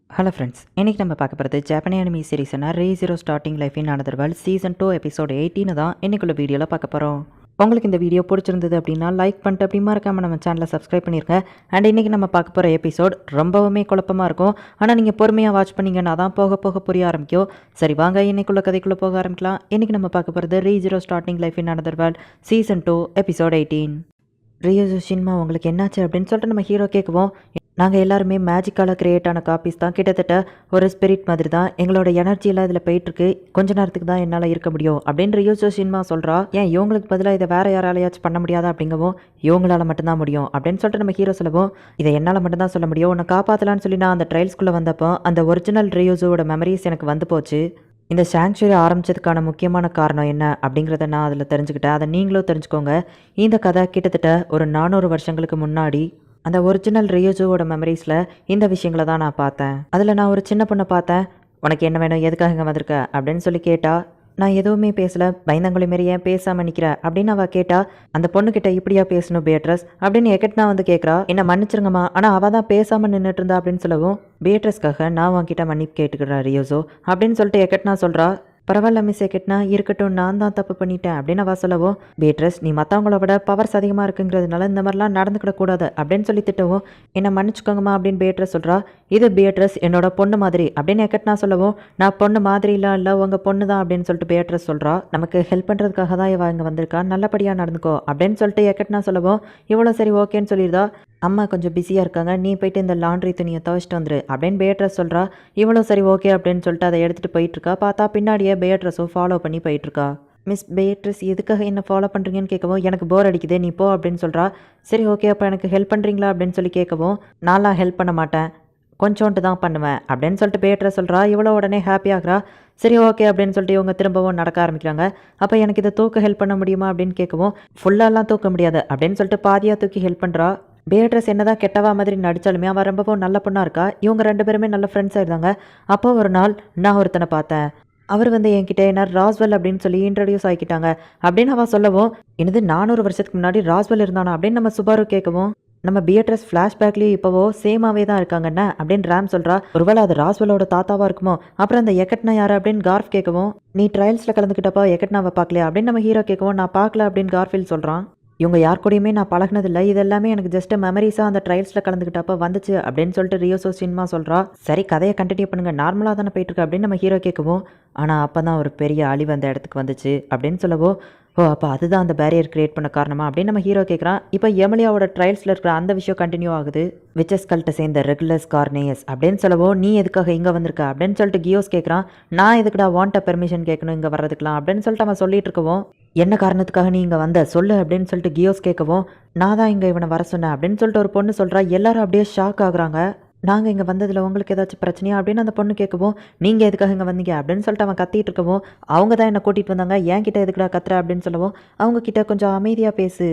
Hello friends, இன்றைக்கி நம்ம பார்க்க போகிறது ஜப்பானிய அனிமி சீரிஸ்னா ரீ0 starting life in another world season 2 episode 18 தான் இன்றைக்குள்ள வீடியோவில் பார்க்க போகிறோம். உங்களுக்கு இந்த வீடியோ பிடிச்சிருந்தது அப்படின்னா லைக் பண்ணிட்டு அப்படி மறக்காமல் நம்ம சேனலை சப்ஸ்கிரைப் பண்ணியிருங்க. அண்ட் இன்றைக்கி நம்ம பார்க்க போகிற எபிசோட் ரொம்பவுமே குழப்பமாக இருக்கும். ஆனால் நீங்கள் பொறுமையாக வாட்ச் பண்ணிங்கன்னா தான் போக போக புரிய ஆரம்பிக்கும். சரி வாங்க இன்றைக்குள்ள கதைக்குள்ளே போக ஆரம்பிக்கலாம். இன்றைக்கி நம்ம பார்க்க போகிறது ரீ0 starting life in another world season 2 episode 18. ரியோ ஷின்மா உங்களுக்கு என்னாச்சு அப்படின்னு சொல்லிட்டு நம்ம ஹீரோ கேட்குவோம். நாங்கள் எல்லாருமே மேஜிக்கால் கிரியேட் ஆன காப்பீஸ் தான், கிட்டத்தட்ட ஒரு ஸ்பிரிட் மாதிரி தான். எங்களோட எனர்ஜியெல்லாம் இதில் போயிட்டுருக்கு. கொஞ்ச நேரத்துக்கு தான் என்னால் இருக்க முடியும் அப்படின்னு ரியோ ஷின்மா சொல்கிறா. ஏன் இவங்களுக்கு பதிலாக இதை வேறு யாராலையாச்சும் பண்ண முடியாதா அப்படிங்கவும், இவங்களால் மட்டும்தான் முடியும் அப்படின்னு சொல்லிட்டு நம்ம ஹீரோ சொல்லுவோம். இதை என்னால் மட்டும்தான் சொல்ல முடியும். உன்னை காப்பாற்றலான்னு சொல்லி நான் அந்த ட்ரையல்ஸ்குள்ளே வந்தப்போ அந்த ஒரிஜினல் ரியோஸோட மெமரிஸ் எனக்கு வந்து போச்சு. இந்த சாங்சுரி ஆரம்பித்ததுக்கான முக்கியமான காரணம் என்ன அப்படிங்கிறத நான் அதில் தெரிஞ்சுக்கிட்டேன். அதை நீங்களும் தெரிஞ்சுக்கோங்க. இந்த கதை கிட்டத்தட்ட ஒரு 400 வருஷங்களுக்கு முன்னாடி அந்த ஒரிஜினல் ரியோஜோவோட மெமரிஸில் இந்த விஷயங்களை தான் நான் பார்த்தேன். அதில் நான் ஒரு சின்ன பொண்ணை பார்த்தேன். உனக்கு என்ன வேணும், எதுக்காக இங்கே வந்திருக்க அப்படின்னு சொல்லி கேட்டா, நான் எதுவுமே பேசலை, பயந்தங்குழி மாரி ஏன் பேசாமல் நிற்கிற அப்படின்னு அவள் கேட்டா. அந்த பொண்ணுக்கிட்ட இப்படியா பேசணும் பேட்ரஸ் அப்படின்னு எக்கட்னா வந்து கேட்குறா. என்ன மன்னிச்சிருங்கம்மா, ஆனால் அவள் தான் பேசாமல் நின்றுட்டு இருந்தா அப்படின்னு சொல்லவும், பேட்ரஸ்க்காக நான் உன்கிட்ட மன்னிப்பு கேட்டுக்கிறேன் ரியோசோ அப்படின்னு சொல்லிட்டு எக்கட்னா சொல்கிறா. பரவாயில்ல மிஸ் எக்கட்னா, இருக்கட்டும், நான் தான் தப்பு பண்ணிட்டேன் அப்படின்னு அவள் சொல்லவும், பேட்ரஸ் நீ மற்றவங்கள விட பவர்ஸ் அதிகமாக இருக்குங்கிறதுனால இந்த மாதிரிலாம் நடந்துக்கிடக்கூடாது அப்படின்னு சொல்லி திட்டவும், என்னை மன்னிச்சுக்கோங்கம்மா அப்படின்னு பேட்ரஸ் சொல்கிறா. இது பேட்ரஸ் என்னோட பொண்ணு மாதிரி அப்படின்னு எக்கட்னா சொல்லவும், நான் பொண்ணு மாதிரிலாம் இல்லை, உங்கள் பொண்ணு தான் அப்படின்னு சொல்லிட்டு பேட்ரஸ் சொல்கிறா. நமக்கு ஹெல்ப் பண்ணுறதுக்காக தான் இவ இங்கே வந்திருக்கா, நல்லபடியாக நடந்துக்கோ அப்படின்னு சொல்லிட்டு எக்கட்னா சொல்லவும், இவ்வளோ சரி ஓகேன்னு சொல்லிடுதா. அம்மா கொஞ்சம் பிஸியாக இருக்காங்க, நீ போயிட்டு இந்த லாண்ட்ரி துணியை துவைச்சிட்டு வந்துரு அப்படின்னு பேட்ரஸ் சொல்கிறா. இவ்வளோ சரி ஓகே அப்படின்னு சொல்லிட்டு அதை எடுத்துகிட்டு போயிட்டுருக்கா. பார்த்தா பின்னாடியே பேட்ரஸும் ஃபாலோ பண்ணி போயிட்டுருக்கா. மிஸ் பேட்ரஸ் எதுக்காக என்ன ஃபாலோ பண்ணுறீங்கன்னு கேட்கவும், எனக்கு போர் அடிக்குதே நீ போ அப்படின்னு சொல்கிறா. சரி ஓகே, அப்போ எனக்கு ஹெல்ப் பண்ணுறீங்களா அப்படின்னு சொல்லி கேட்கவும், நான்லாம் ஹெல்ப் பண்ண மாட்டேன், கொஞ்சோன்ட்டு தான் பண்ணுவேன் அப்படின்னு சொல்லிட்டு பேட்ரஸ் சொல்கிறா. இவ்வளோ உடனே ஹாப்பியாகிறா. சரி ஓகே அப்படின்னு சொல்லிட்டு இவங்க திரும்பவும் நடக்க ஆரம்பிக்கிறாங்க. அப்போ எனக்கு இதை தூக்க ஹெல்ப் பண்ண முடியுமா அப்படின்னு கேட்கவும், ஃபுல்லாலாம் தூக்க முடியாது அப்படின்னு சொல்லிட்டு பாதியாக தூக்கி ஹெல்ப் பண்ணுறா. பேட்ரஸ் என்னதான் கெட்டவா மாதிரி நடித்தாலுமே அவள் ரொம்பவும் நல்ல பொண்ணாக இருக்கா. இவங்க 2 பேருமே நல்ல ஃப்ரெண்ட்ஸாக இருந்தாங்க. அப்போ ஒரு நாள் நான் ஒருத்தனை பார்த்தேன். அவர் வந்து என்கிட்ட என்ன ராஸ்வெல் அப்படின்னு சொல்லி இன்ட்ரடியூஸ் ஆகிக்கிட்டாங்க அப்படின்னு அவள் சொல்லவும், என்னது 400 வருஷத்துக்கு முன்னாடி ராஸ்வெல் இருந்தானா அப்படின்னு நம்ம சுபாரு கேட்கவும், நம்ம பியட்ரஸ் ஃப்ளாஷ்பேக்லேயே இப்போவோ சேமாவே தான் இருக்காங்கண்ணே அப்படின்னு ரேம் சொல்கிறா. ஒருவேளை அது ராஸ்வெலோட தாத்தாவாக இருக்குமோ. அப்புறம் அந்த எக்கட்னா யார் அப்படின்னு கார்ஃப் கேட்கவும், நீ ட்ரையல்ஸில் கலந்துக்கிட்டப்போ எக்கட்னாவை பார்க்கலையா அப்படின்னு நம்ம ஹீரோ கேட்கவும், நான் பார்க்கல அப்படின்னு கார்ஃபில் சொல்கிறான். இவங்க யார் கூடயுமே நான் பழகினதில்லை, இது எல்லாமே எனக்கு ஜஸ்ட் மெமரிஸாக அந்த ட்ரையல்ஸில் கலந்துக்கிட்டப்போ வந்துச்சு அப்படின்னு சொல்லிட்டு ரியோ ஷின்மா சொல்கிறா. சரி கதையை கண்டினியூ பண்ணுங்கள், நார்மலாக தானே போயிட்டுருக்கு அப்படின்னு நம்ம ஹீரோ கேட்கவும், ஆனால் அப்போ தான் ஒரு பெரிய அழிவு அந்த இடத்துக்கு வந்துச்சு அப்படின்னு சொல்லவோ, ஓ அப்போ அதுதான் அந்த பேரியர் கிரியேட் பண்ண காரணமா அப்படின்னு நம்ம ஹீரோ கேட்குறான். இப்போ எமிலியாவோட ட்ரையல்ஸில் இருக்கிற அந்த விஷயம் கண்டினியூ ஆகுது. விச்சஸ் கல்ட்டை சேர்ந்த ரெகுலர்ஸ் கார்னேயஸ் அப்படின்னு சொல்லவோ, நீ எதுக்காக இங்கே வந்திருக்க அப்படின்னு சொல்லிட்டு கியோஸ் கேட்குறான். நான் எதுக்குடா வாண்ட பெர்மிஷன் கேட்கணும் இங்கே வர்றதுக்கலாம் அப்படின்னு சொல்லிட்டு அவன் சொல்லிட்டு இருக்கவும், என்ன காரணத்துக்காக நீ இங்கே வந்த சொல்லு அப்படின்னு சொல்லிட்டு கியோஸ் கேட்கவும், நான் தான் இங்கே இவனை வர சொன்னேன் அப்படின்னு சொல்லிட்டு ஒரு பொண்ணு சொல்கிறா. எல்லாரும் அப்படியே ஷாக் ஆகுறாங்க. நாங்கள் இங்கே வந்ததில் உங்களுக்கு ஏதாச்சும் பிரச்சனையா அப்படின்னு அந்த பொண்ணு கேட்கவும், நீங்கள் எதுக்காக இங்கே வந்தீங்க அப்படின்னு சொல்லிட்டு அவன் கத்திட்டு இருக்கவும், அவங்க தான் என்னை கூட்டிகிட்டு வந்தாங்க, என் கிட்ட எதுக்குடா கத்துற அப்படின்னு சொல்லவும், அவங்க கிட்ட கொஞ்சம் அமைதியாக பேசு,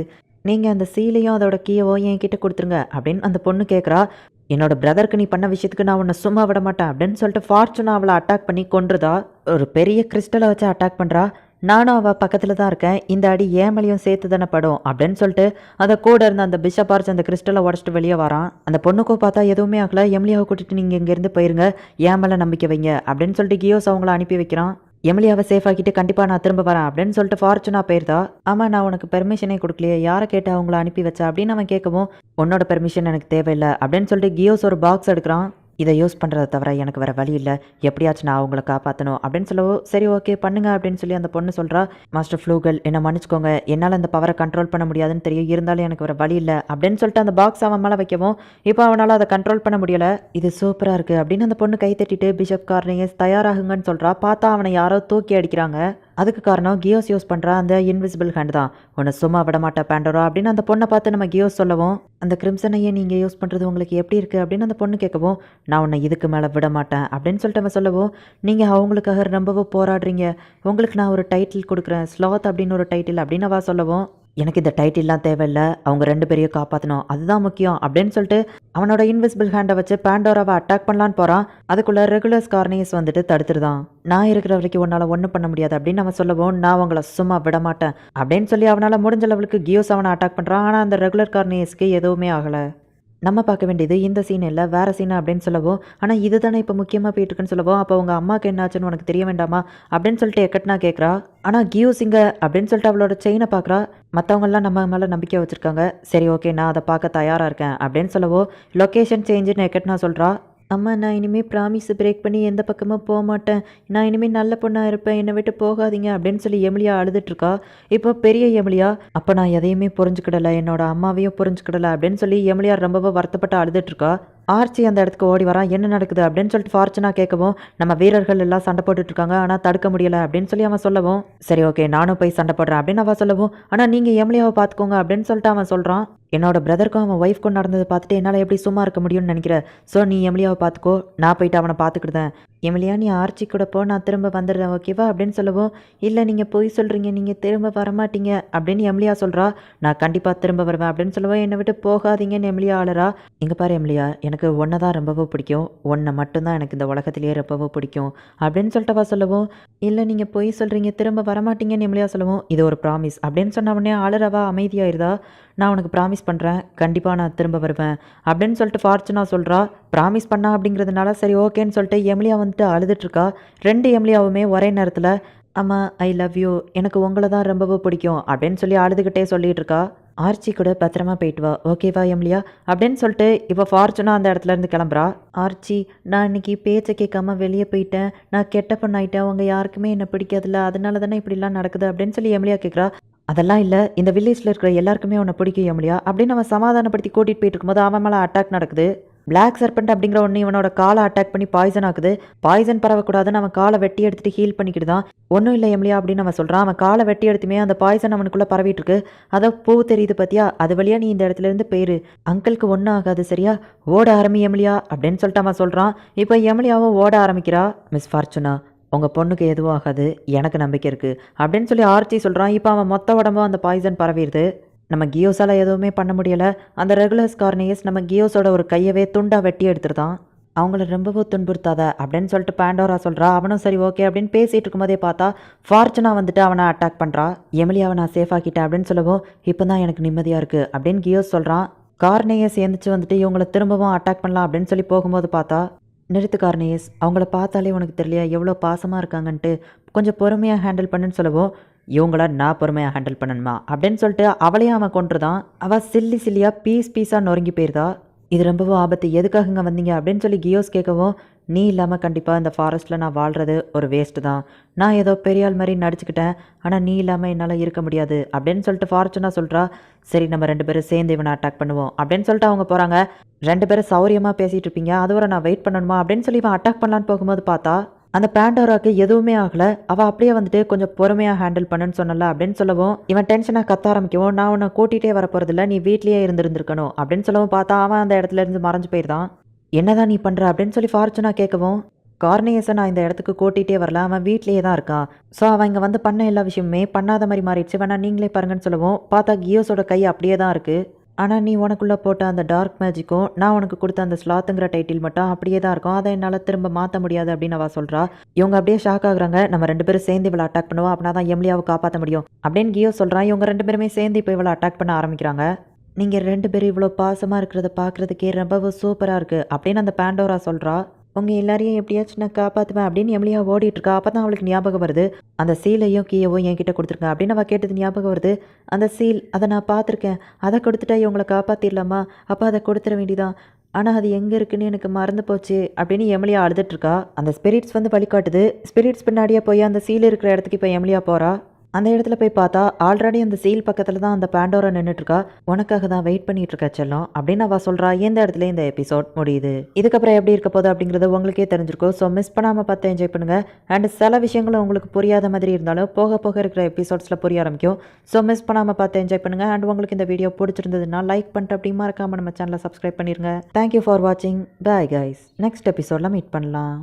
நீங்கள் அந்த சீலையும் அதோட கீயவோ என் கிட்ட கொடுத்துருங்க அப்படின்னு அந்த பொண்ணு கேட்குறா. என்னோட பிரதருக்கு நீ பண்ண விஷயத்துக்கு நான் உன்னை சும்மா விட மாட்டேன் அப்படின்னு சொல்லிட்டு ஃபார்ச்சுனா அவளை அட்டாக் பண்ணி கொன்றுதா. ஒரு பெரிய கிறிஸ்டலை வச்சு அட்டாக் பண்ணுறா. நானும் அவள் பக்கத்தில் தான் இருக்கேன், இந்த அடி ஏமலையும் சேர்த்து தானே படும் அப்படின்னு சொல்லிட்டு அதை கூட இருந்த அந்த பிஷப் ஆர்ச் அந்த கிறிஸ்டலை உடச்சிட்டு வெளியே வரான். அந்த பொண்ணுக்கும் பார்த்தா எதுவுமே ஆகலை. எமிலியாவை கூட்டிட்டு நீங்கள் இங்கேருந்து போயிருங்க, ஏமலை நம்பிக்கை வைங்க அப்படின்னு சொல்லிட்டு கியோஸ் அவங்கள அனுப்பி வைக்கிறான். எமிலியாவை சேஃப் ஆக்கிட்டு கண்டிப்பாக நான் திரும்ப வரேன் அப்படின்னு சொல்லிட்டு ஃபார்ச்சுனா போயிருந்தா. ஆமாம் நான் உனக்கு பெர்மிஷனே கொடுக்கலையே, யாரை கேட்டு அவங்கள அனுப்பி வச்சா அப்படின்னு அவன் கேட்கவும், உன்னோட பெர்மிஷன் எனக்கு தேவையில்லை அப்படின்னு சொல்லிட்டு கியோஸ் ஒரு பாக்ஸ் எடுக்கிறான். இதை யூஸ் பண்ணுறதை தவிர எனக்கு வேறு வழி இல்லை, எப்படியாச்சும் நான் அவங்கள காப்பாற்றணும் அப்படின்னு சொல்லவோ, சரி ஓகே பண்ணுங்க அப்படின்னு சொல்லி அந்த பொண்ணு சொல்கிறா. மாஸ்டர் ஃப்ளூகல் என்னை மன்னிச்சுக்கோங்க, என்னால் அந்த பவரை கண்ட்ரோல் பண்ண முடியாதுன்னு தெரியும், இருந்தாலும் எனக்கு வேறு வழி இல்லை அப்படின்னு சொல்லிட்டு அந்த பாக்ஸ் அவன் மேலே வைக்கவும், இப்போ அவனால் அதை கண்ட்ரோல் பண்ண முடியலை. இது சூப்பராக இருக்குது அப்படின்னு அந்த பொண்ணு கை தட்டிட்டு பிஷப் கார்னேயஸ் தயாராகுங்கன்னு சொல்கிறா. பார்த்தா அவனை யாரோ தூக்கி அடிக்கிறாங்க. அதுக்கு காரணம் கியோஸ் யூஸ் பண்ணுறா அந்த இன்விசிபிள் ஹேண்ட் தான். உன்னை சும்மா விட மாட்டேன் பேண்டோரா அப்படின்னு அந்த பொண்ணை பார்த்து நம்ம கியோஸ் சொல்லவும், அந்த கிரிம்சனையே நீங்கள் யூஸ் பண்ணுறது உங்களுக்கு எப்படி இருக்குது அப்படின்னு அந்த பொண்ணு கேட்கவும், நான் உன்னை இதுக்கு மேலே விட மாட்டேன் அப்படின்னு சொல்லிட்டு அவன் சொல்லவும், நீங்கள் அவங்களுக்காக ரொம்பவும் போராடுறீங்க, உங்களுக்கு நான் ஒரு டைட்டில் கொடுக்குறேன், ஸ்லாத் அப்படின்னு ஒரு டைட்டில் அப்படின்னு அவள் சொல்லவும், எனக்கு இந்த டைட்டில்லாம் தேவையில்லை, அவங்க 2 பேரையும் காப்பாற்றணும் அதுதான் முக்கியம் அப்படின்னு சொல்லிட்டு அவனோட இன்விசிபிள் ஹேண்டை வச்சு பேண்டோராவை அட்டாக் பண்ணலான்னு போகிறான். அதுக்குள்ளே ரெகுலர்ஸ் கார்னேயஸ் வந்துட்டு தடுத்துருதான். நான் இருக்கிற வரைக்கும் உன்னால் ஒன்றும் பண்ண முடியாது அப்படின்னு அவன் சொல்லவும், நான் உங்களை சும்மா விட மாட்டேன் அப்படின்னு சொல்லி அவனால் முடிஞ்ச லெவலுக்கு கியோஸ் அவனை அட்டாக் பண்ணுறான். ஆனால் அந்த ரெகுலர் கார்னேயஸ்க்கு எதுவுமே ஆகலை. நம்ம பார்க்க வேண்டியது இந்த சீன் இல்லை வேறு சீன் அப்படின்னு சொல்லவும், ஆனால் இது தானே இப்போ முக்கியமாக போயிட்டுருக்குன்னு சொல்லவும், அப்போ உங்கள் அம்மாவுக்கு என்னாச்சுன்னு உனக்கு தெரிய வேண்டாமா அப்படின்னு சொல்லிட்டு எக்கட்னா கேட்குறா. ஆனால் கியூஸ் இங்கே அப்படின்னு சொல்லிட்டு அவளோட செயினை பார்க்குறா. மற்றவங்கெல்லாம் நம்ம மேலே நம்பிக்கை வச்சுருக்காங்க. சரி ஓகே நான் அதை பார்க்க தயாராக இருக்கேன் அப்படின்னு சொல்லவோ, லொக்கேஷன் சேஞ்சுன்னு எக்கட்னா சொல்கிறா. அம்மா நான் இனிமேல் ப்ராமிஸ் பிரேக் பண்ணி எந்த பக்கமும் போக மாட்டேன், நான் இனிமேல் நல்ல பொண்ணாக இருப்பேன், என்னை விட்டு போகாதீங்க அப்படின்னு சொல்லி எமிலியா அழுதுட்ருக்கா. இப்போ பெரிய எமிலியா, அப்போ நான் எதையுமே புரிஞ்சுக்கிடலை, என்னோட அம்மாவையும் புரிஞ்சுக்கிடலை அப்படின்னு சொல்லி எமிலியா ரொம்பவும் வருத்தப்பட்டு அழுதுட்ருக்கா. ஆர்ச்சி அந்த இடத்துக்கு ஓடி வரான். என்ன நடக்குது அப்படின்னு சொல்லிட்டு ஃபார்ச்சுனா கேட்கவும், நம்ம வீரர்கள் எல்லாம் சண்டை போட்டுட்ருக்காங்க, ஆனால் தடுக்க முடியலை அப்படின்னு சொல்லி அவன் சொல்லவும், சரி ஓகே நானும் போய் சண்டை போடுறேன் அப்படின்னு அவன் சொல்லவும், ஆனால் நீங்கள் எமிலியாவை பார்த்துக்கோங்க அப்படின்னு சொல்லிட்டு அவன் சொல்கிறான். என்னோட பிரதருக்கும் அவன் ஒய்ஃப்க்கும் நடந்ததை பார்த்துட்டு என்னால் எப்படி சும்மா இருக்க முடியும்னு நினைக்கிறேன். ஸோ நீ எமிலியாவை பார்த்துக்கோ, நான் போயிட்டு அவனை பார்த்துக்கிட்டேன். எமிலியா நீ ஆர்ச்சி கூட போ, நான் திரும்ப வந்துடுறேன் ஓகேவா அப்படின்னு சொல்லவும், இல்லை நீங்கள் போய் சொல்கிறீங்க, நீங்கள் திரும்ப வரமாட்டீங்க அப்படின்னு எமிலியா சொல்கிறா. நான் கண்டிப்பாக திரும்ப வருவேன் அப்படின்னு சொல்லவும், என்னை விட்டு போகாதீங்கன்னு எமிலியா ஆளுறா. இங்கே பாரு எமிலியா, எனக்கு ஒன்றை தான் ரொம்பவும் பிடிக்கும், ஒன்றை மட்டும்தான் எனக்கு இந்த உலகத்திலேயே ரொம்பவும் பிடிக்கும் அப்படின்னு சொல்லிட்டு அவள் சொல்லவும், இல்லை நீங்கள் போய் சொல்கிறீங்க திரும்ப வரமாட்டீங்கன்னு எமிலியா சொல்லவும், இது ஒரு ப்ராமிஸ் அப்படின்னு சொன்ன உடனே ஆளுறவா அமைதியாயிருதா. நான் உனக்கு ப்ராமிஸ் பண்ணுறேன், கண்டிப்பாக நான் திரும்ப வருவேன் அப்படின்னு சொல்லிட்டு ஃபார்ச்சுனா சொல்கிறா. ப்ராமிஸ் பண்ணா அப்படிங்கிறதுனால சரி ஓகேன்னு சொல்லிட்டு எமிலியா வந்துட்டு அழுதுட்ருக்கா. 2 எமிலியாவுமே ஒரே நேரத்தில் அம்மா ஐ லவ் யூ, எனக்கு உங்களை தான் ரொம்பவும் பிடிக்கும் அப்படின்னு சொல்லி அழுதுகிட்டே சொல்லிட்டு இருக்கா. ஆர்ச்சி கூட பத்திரமா போயிட்டு வா ஓகேவா எமிலியா அப்படின்னு சொல்லிட்டு இப்போ ஃபார்ச்சுனா அந்த இடத்துல இருந்து கிளம்புறா. ஆர்ச்சி நான் இன்னைக்கு பேச்சை கேட்காம வெளியே போயிட்டேன், நான் கெட்ட பொண்ணாயிட்டேன், அவங்க யாருக்குமே என்னை பிடிக்காதுல்ல, அதனால தானே இப்படிலாம் நடக்குது அப்படின்னு சொல்லி எமிலியா கேட்குறா. அதெல்லாம் இல்லை, இந்த வில்லேஜில் இருக்கிற எல்லாருக்குமே உன்னை பிடிக்கும் எமிலியா அப்படின்னு அவன் சமாதானப்படுத்தி கூட்டிகிட்டு போயிட்டு இருக்கும்போது அவன் மேலே அட்டாக் நடக்குது. பிளாக் சர்பெண்ட் அப்படிங்கிற ஒன்று இவனோட காலை அட்டாக் பண்ணி பாய்சன் ஆகுது. பாய்சன் பரவக்கூடாதுன்னு அவன் காலை வெட்டி எடுத்துட்டு ஹீல் பண்ணிக்கிட்டு தான். ஒன்றும் இல்லை எமிலியா அப்படின்னு அவன் சொல்கிறான். அவன் காலை வெட்டி எடுத்துமே அந்த பாய்சன் அவனுக்குள்ளே பரவிட்டு இருக்கு. அதை பூ தெரியுது பார்த்தியா, அது வழியாக நீ இந்த இடத்துல இருந்து போயிரு, அங்கிளுக்கு ஒன்றும் ஆகாது சரியா, ஓட ஆரம்பி எமிலியா அப்படின்னு சொல்லிட்டு அவன் சொல்கிறான். இப்போ எமிலியாவும் ஓட ஆரம்பிக்கிறா. மிஸ் ஃபார்ச்சுனா உங்கள் பொண்ணுக்கு எதுவும் ஆகாது, எனக்கு நம்பிக்கை இருக்குது அப்படின்னு சொல்லி ஆர்ச்சி சொல்கிறான். இப்போ அவன் மொத்த உடம்பும் அந்த பாய்சன் பரவிடுது. நம்ம கியோஸால் எதுவுமே பண்ண முடியலை. அந்த ரெகுலர்ஸ் கார்னியஸ் நம்ம கியோஸோட ஒரு கையவே துண்டாக வெட்டி எடுத்துருதான். அவங்கள ரொம்பவும் துன்புறுத்தாத அப்படின்னு சொல்லிட்டு பாண்டோரா சொல்கிறா. அவனும் சரி ஓகே அப்படின்னு பேசிகிட்டு இருக்கும்போதே பார்த்தா ஃபார்ச்சுனா வந்துட்டு அவனை அட்டாக் பண்ணுறா. எமிலியாவை நான் சேஃப் ஆக்கிட்டேன் அப்படின்னு சொல்லவும், இப்போ தான் எனக்கு நிம்மதியாக இருக்குது அப்படின்னு கியோஸ் சொல்கிறான். கார்னியஸ் சேர்ந்துச்சு வந்துட்டு இவங்களை திரும்பவும் அட்டாக் பண்ணலாம் அப்படின்னு சொல்லி போகும்போது பார்த்தா, நிறுத்து கார்னியஸ், அவங்கள பார்த்தாலே உனக்கு தெரியலையா எவ்வளோ பாசமாக இருக்காங்கன்ட்டு, கொஞ்சம் பொறுமையாக ஹேண்டில் பண்ணுன்னு சொல்லவும், இவங்கள நான் பொறுமையாக ஹேண்டில் பண்ணணுமா அப்படின்னு சொல்லிட்டு அவளையும் அவன் கொண்டுதான். அவள் சில்லியாக பீஸாக நொறுங்கி போயிருதா. இது ரொம்பவும் ஆபத்து, எதுக்காக இங்கே வந்தீங்க அப்படின்னு சொல்லி கியோஸ் கேட்கவும், நீ இல்லாமல் கண்டிப்பாக இந்த ஃபாரஸ்ட்டில் நான் வாழ்கிறது ஒரு வேஸ்ட்டு தான், நான் ஏதோ பெரியாள் மாதிரி நடிச்சுக்கிட்டேன், ஆனால் நீ இல்லாமல் என்னால் இருக்க முடியாது அப்படின்னு சொல்லிட்டு ஃபார்ச்சுனா சொல்கிறா. சரி நம்ம 2 பேரும் சேர்ந்து இவனை அட்டாக் பண்ணுவோம் அப்படின்னு சொல்லிட்டு அவங்க போகிறாங்க. 2 பேரும் சௌரியமாக பேசிகிட்டு இருப்பீங்க, அதுவரை நான் வெயிட் பண்ணணுமா அப்படின்னு சொல்லி இவன் அட்டாக் பண்ணலான்னு போகும்போது பார்த்தா அந்த பாண்டோராக்கு எதுவுமே ஆகலை. அவள் அப்படியே வந்துட்டு கொஞ்சம் பொறுமையாக ஹேண்டில் பண்ணுன்னு சொன்னல அப்படின்னு சொல்லவும், இவன் டென்ஷனாக கத்த ஆரம்பிக்கவும், நான் உன்னை கூட்டிகிட்டே வரப்போகிறதில்ல, நீ வீட்லேயே இருந்திருக்கணும் அப்படின்னு சொல்லவும் பார்த்தா அவன் அந்த இடத்துல இருந்து மறைஞ்சு போயிருந்தான். என்னதான் நீ பண்ணுற அப்படின்னு சொல்லி ஃபார்ச்சுனா கேட்கவும், கார்னியஸை நான் இந்த இடத்துக்கு கூட்டிகிட்டே வரல, அவன் வீட்லேயே தான் இருக்கான், ஸோ அவன் இங்கே வந்து பண்ண எல்லா விஷயமுமே பண்ணாத மாதிரி மாறிடுச்சு, வேணா நீங்களே பாருங்கன்னு சொல்லவும் பார்த்தா கியோஸோட கை அப்படியே தான் இருக்குது. ஆனால் நீ உனக்குள்ளே போட்ட அந்த டார்க் மேஜிக்கும் நான் உனக்கு கொடுத்த அந்த ஸ்லாத்துங்கிற டைட்டில் மட்டும் அப்படியே தான் இருக்கும், அதை என்னால் திரும்ப மாற்ற முடியாது அப்படின்னு அவள் சொல்கிறா. இவங்க அப்படியே ஷாக் ஆகுறாங்க. நம்ம 2 பேரும் சேர்ந்து இவளை அட்டாக் பண்ணுவோம், அப்படின்னா தான் எமிலியாவை காப்பாற்ற முடியும் அப்படின்னு கியோ சொல்கிறான். இவங்க 2 பேருமே சேர்ந்து இப்போ இவளை அட்டாக் பண்ண ஆரம்பிக்கிறாங்க. நீங்கள் 2 பேரும் இவ்வளோ பாசமாக இருக்கிறத பார்க்குறதுக்கே ரொம்பவும் சூப்பராக இருக்குது அப்படின்னு அந்த பாண்டோரா சொல்கிறா. உங்கள் எல்லாரையும் எப்படியாச்சும் நான் காப்பாற்றுவேன் அப்படின்னு எமிலியா ஓடிட்டுருக்கா. அப்போ தான் அவளுக்கு ஞாபகம் வருது, அந்த சீலையும் கீயவும் என்கிட்ட கொடுத்துருங்க அப்படின்னு அவள் கேட்டது ஞாபகம் வருது. அந்த சீல் அதை நான் பார்த்துருக்கேன், அதை கொடுத்துட்டா இவங்களை காப்பாற்றிடலாமா, அப்போ அதை கொடுத்துட வேண்டியதான், ஆனால் அது எங்கே இருக்குன்னு எனக்கு மறந்து போச்சு அப்படின்னு எமிலியா அழுதுட்டுருக்கா. அந்த ஸ்பிரிட்ஸ் வந்து வழிகாட்டுது. ஸ்பிரிட்ஸ் பின்னாடியே போய் அந்த சீல் இருக்கிற இடத்துக்கு இப்போ எமிலியா போகிறா. அந்த இடத்துல போய் பார்த்தா ஆல்ரெடி அந்த சீல் பக்கத்தில் தான் அந்த பாண்டோரா நின்றுட்டுருக்கா. உனக்காக தான் வெயிட் பண்ணிட்டு இருக்கா செல்லம் அப்படின்னு அவள் சொல்கிறா. இந்த இடத்துல இந்த எபிசோட் முடியுது. இதுக்கப்புறம் எப்படி இருக்க போகுது அப்படிங்கிறது உங்களுக்கே தெரிஞ்சிருக்கும். ஸோ மிஸ் பண்ணாமல் பார்த்து என்ஜாய் பண்ணுங்கள். அண்ட் சில விஷயங்களும் உங்களுக்கு புரியாத மாதிரி இருந்தாலும் போக போக இருக்கிற எபிசோட்ஸில் புரிய ஆரம்பிக்கும். ஸோ மிஸ் பண்ணாமல் பார்த்து என்ஜாய் பண்ணுங்கள். அண்ட் உங்களுக்கு இந்த வீடியோ பிடிச்சிருந்ததுன்னா லைக் பண்ணிட்டு அப்படி மறக்காமல் நம்ம சேனலை சப்ஸ்கிரைப் பண்ணிடுங்க. தேங்க்யூ ஃபார் வாட்சிங். Bye guys. நெக்ஸ்ட் எபிசோடில் மீட் பண்ணலாம்.